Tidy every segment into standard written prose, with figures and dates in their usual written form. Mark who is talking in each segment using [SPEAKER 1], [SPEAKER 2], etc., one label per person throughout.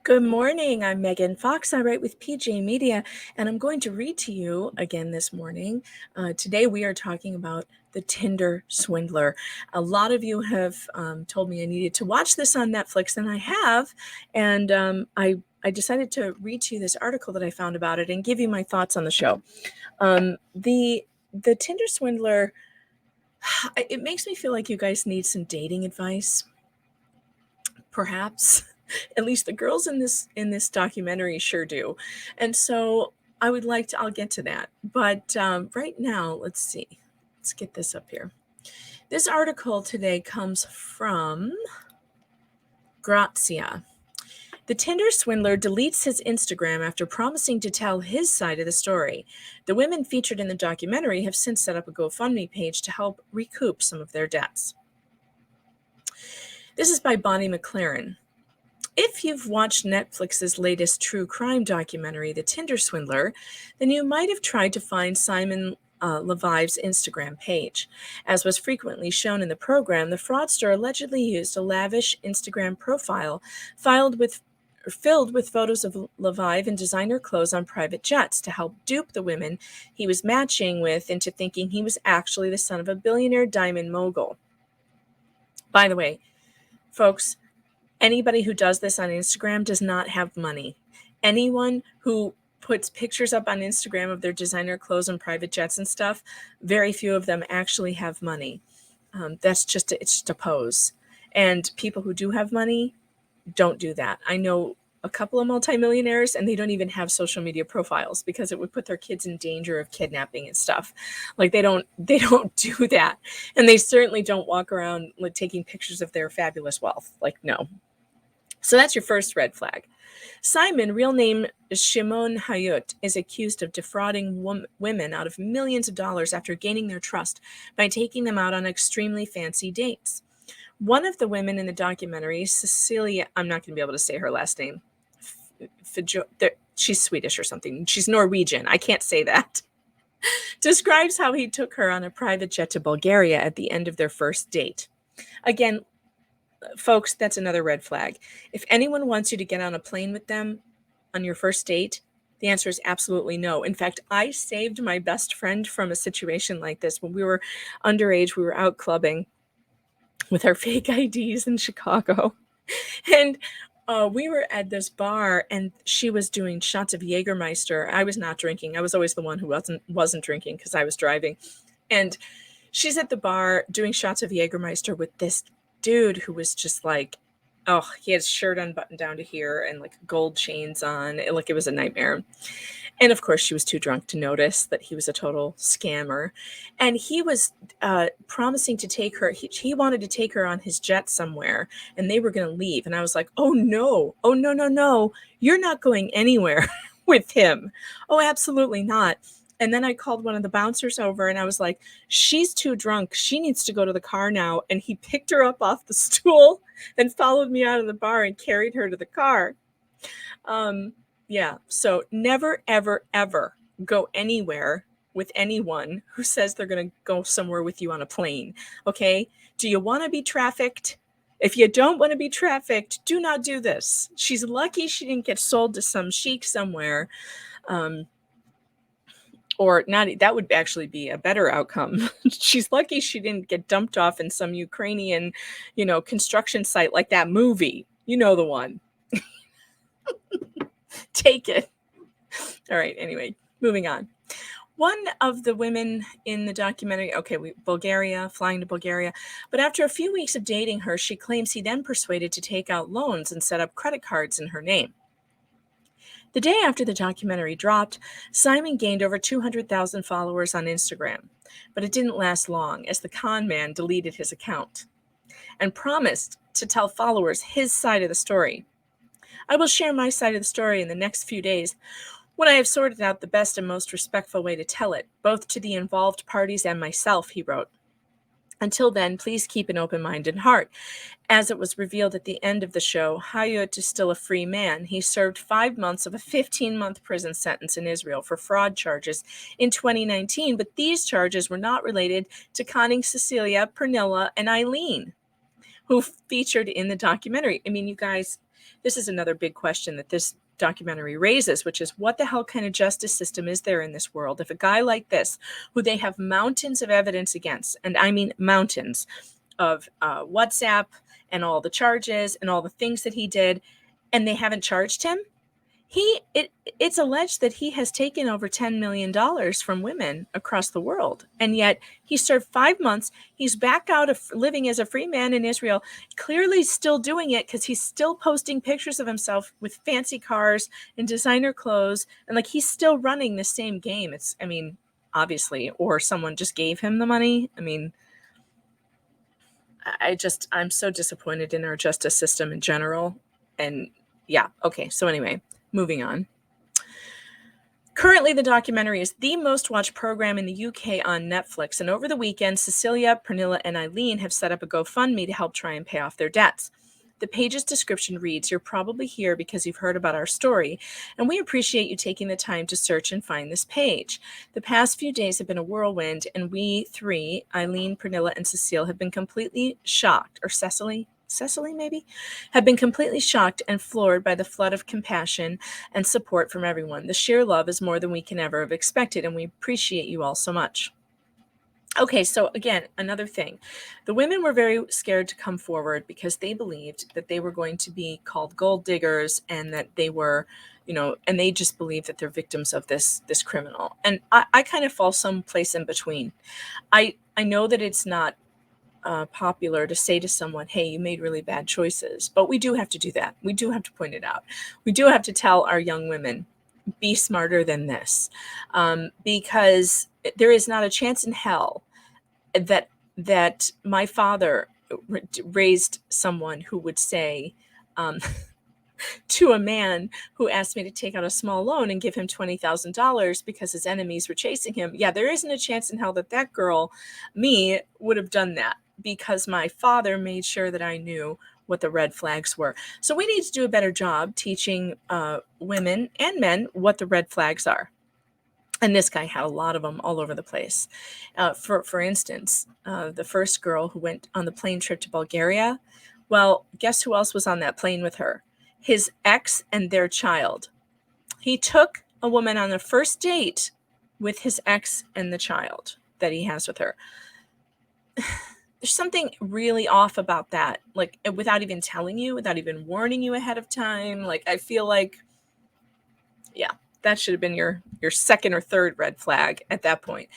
[SPEAKER 1] Good morning. I'm Megan Fox. I write with PJ Media, and I'm going to read to you again this morning. Today, we are talking about the Tinder Swindler. A lot of you have told me I needed to watch this on Netflix, and I have. And I decided to read to you this article that I found about it and give you my thoughts on the show. The Tinder Swindler, it makes me feel like you guys need some dating advice, perhaps. At least the girls in this documentary sure do. And so I'll get to that. But right now, let's see. Let's get this up here. This article today comes from Grazia. The Tinder swindler deletes his Instagram after promising to tell his side of the story. The women featured in the documentary have since set up a GoFundMe page to help recoup some of their debts. This is by Bonnie McLaren. If you've watched Netflix's latest true crime documentary, The Tinder Swindler, then you might have tried to find Simon Leviev's Instagram page. As was frequently shown in the program, the fraudster allegedly used a lavish Instagram profile filled with photos of Leviev in designer clothes on private jets to help dupe the women he was matching with into thinking he was actually the son of a billionaire diamond mogul. By the way, folks, anybody who does this on Instagram does not have money. Anyone who puts pictures up on Instagram of their designer clothes and private jets and stuff, very few of them actually have money. It's just a pose. And people who do have money don't do that. I know a couple of multimillionaires, and they don't even have social media profiles because it would put their kids in danger of kidnapping and stuff. Like they don't do that. And they certainly don't walk around like taking pictures of their fabulous wealth. Like, no. So that's your first red flag. Simon, real name Shimon Hayut, is accused of defrauding women out of millions of dollars after gaining their trust by taking them out on extremely fancy dates. One of the women in the documentary, Cecilie, I'm not going to be able to say her last name. She's Swedish or something. She's Norwegian. I can't say that. Describes how he took her on a private jet to Bulgaria at the end of their first date. Again, folks, that's another red flag. If anyone wants you to get on a plane with them on your first date, the answer is absolutely no. In fact, I saved my best friend from a situation like this when we were underage. We were out clubbing with our fake IDs in Chicago. And we were at this bar, and she was doing shots of Jägermeister. I was not drinking. I was always the one who wasn't drinking because I was driving. And she's at the bar doing shots of Jägermeister with this dude who was just like, oh, he had his shirt unbuttoned down to here and like gold chains on. Like it was a nightmare. And of course, she was too drunk to notice that he was a total scammer. And he was promising to take her. He wanted to take her on his jet somewhere, and they were going to leave. And I was like, oh, no. You're not going anywhere with him. Oh, absolutely not. And then I called one of the bouncers over, and I was like, she's too drunk. She needs to go to the car now. And he picked her up off the stool and followed me out of the bar and carried her to the car. Yeah, so never, ever, ever go anywhere with anyone who says they're going to go somewhere with you on a plane, okay? Do you want to be trafficked? If you don't want to be trafficked, do not do this. She's lucky she didn't get sold to some sheik somewhere. Or not, that would actually be a better outcome. She's lucky she didn't get dumped off in some Ukrainian, construction site like that movie. You know the one. Take it. All right, anyway, moving on. One of the women in the documentary, flying to Bulgaria, but after a few weeks of dating her, she claims he then persuaded to take out loans and set up credit cards in her name. The day after the documentary dropped, Simon gained over 200,000 followers on Instagram, but it didn't last long as the con man deleted his account and promised to tell followers his side of the story. I will share my side of the story in the next few days when I have sorted out the best and most respectful way to tell it, both to the involved parties and myself, he wrote. Until then, please keep an open mind and heart. As it was revealed at the end of the show, Hayut is still a free man. He served 5 months of a 15-month prison sentence in Israel for fraud charges in 2019, but these charges were not related to conning Cecilia, Pernilla, and Eileen, who featured in the documentary. I mean, you guys, this is another big question that this documentary raises, which is what the hell kind of justice system is there in this world? If a guy like this, who they have mountains of evidence against, and I mean mountains of WhatsApp and all the charges and all the things that he did, and they haven't charged him, it's alleged that he has taken over $10 million from women across the world. And yet he served 5 months. He's back out of living as a free man in Israel, clearly still doing it because he's still posting pictures of himself with fancy cars and designer clothes. And like, he's still running the same game. Obviously, or someone just gave him the money. I'm so disappointed in our justice system in general. And yeah. Okay. So anyway, moving on. Currently, the documentary is the most watched program in the UK on Netflix. And over the weekend, Cecilia, Pernilla, and Eileen have set up a GoFundMe to help try and pay off their debts. The page's description reads, "You're probably here because you've heard about our story, and we appreciate you taking the time to search and find this page. The past few days have been a whirlwind, and we three, Eileen, Pernilla, and Cecile, have been completely shocked," or Cecily maybe, "have been completely shocked and floored by the flood of compassion and support from everyone. The sheer love is more than we can ever have expected, and we appreciate you all so much." Okay, so again, another thing. The women were very scared to come forward because they believed that they were going to be called gold diggers, and that they were, and they just believed that they're victims of this criminal. And I kind of fall someplace in between. I know that it's not popular to say to someone, hey, you made really bad choices, but we do have to do that. We do have to point it out. We do have to tell our young women, be smarter than this, because there is not a chance in hell that my father raised someone who would say to a man who asked me to take out a small loan and give him $20,000 because his enemies were chasing him. Yeah, there isn't a chance in hell that girl, me, would have done that, because my father made sure that I knew what the red flags were. So we need to do a better job teaching women and men what the red flags are. And this guy had a lot of them all over the place. For instance, the first girl who went on the plane trip to Bulgaria, well, guess who else was on that plane with her? His ex and their child. He took a woman on the first date with his ex and the child that he has with her. There's something really off about that. Like, without even telling you, without even warning you ahead of time. Like, I feel like, yeah, that should have been your second or third red flag at that point.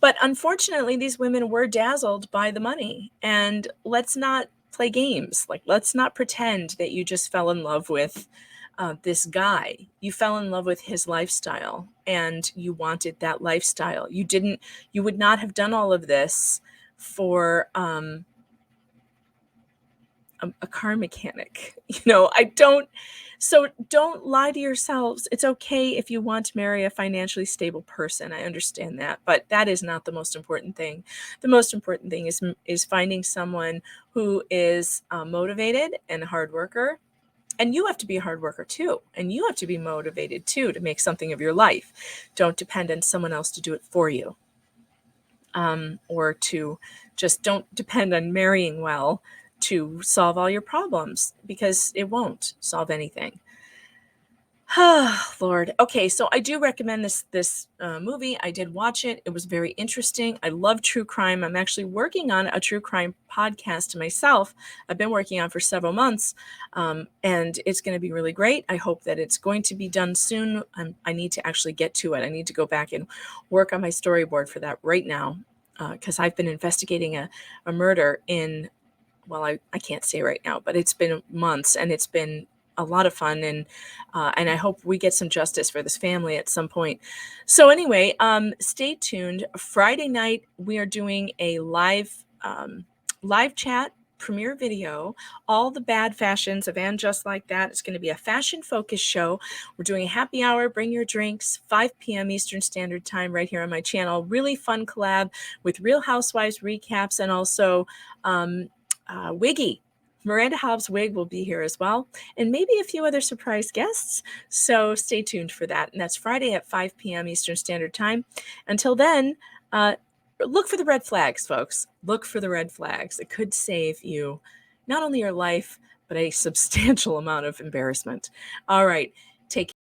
[SPEAKER 1] But unfortunately, these women were dazzled by the money. And let's not play games. Like, let's not pretend that you just fell in love with this guy. You fell in love with his lifestyle, and you wanted that lifestyle. You would not have done all of this for a car mechanic. So don't lie to yourselves. It's okay if you want to marry a financially stable person. I understand that, but that is not the most important thing. The most important thing is finding someone who is motivated and a hard worker. And you have to be a hard worker too. And you have to be motivated too to make something of your life. Don't depend on someone else to do it for you. Or to just don't depend on marrying well to solve all your problems, because it won't solve anything. Lord. Okay, so I do recommend this movie. I did watch it. It was very interesting. I love true crime. I'm actually working on a true crime podcast myself. I've been working on for several months, and it's going to be really great. I hope that it's going to be done soon. I need to actually get to it. I need to go back and work on my storyboard for that right now, because I've been investigating a murder in, well, I can't say right now, but it's been months, and it's been a lot of fun, and I hope we get some justice for this family at some point. So anyway, stay tuned. Friday night we are doing a live chat premiere video, all the bad fashions of And Just Like That. It's going to be a fashion focused show. We're doing a happy hour, bring your drinks, 5 p.m. Eastern Standard Time right here on my channel. Really fun collab with Real Housewives recaps, and also Wiggy. Miranda Hobbs' wig will be here as well, and maybe a few other surprise guests. So stay tuned for that. And that's Friday at 5 p.m. Eastern Standard Time. Until then, look for the red flags, folks. Look for the red flags. It could save you not only your life, but a substantial amount of embarrassment. All right. Take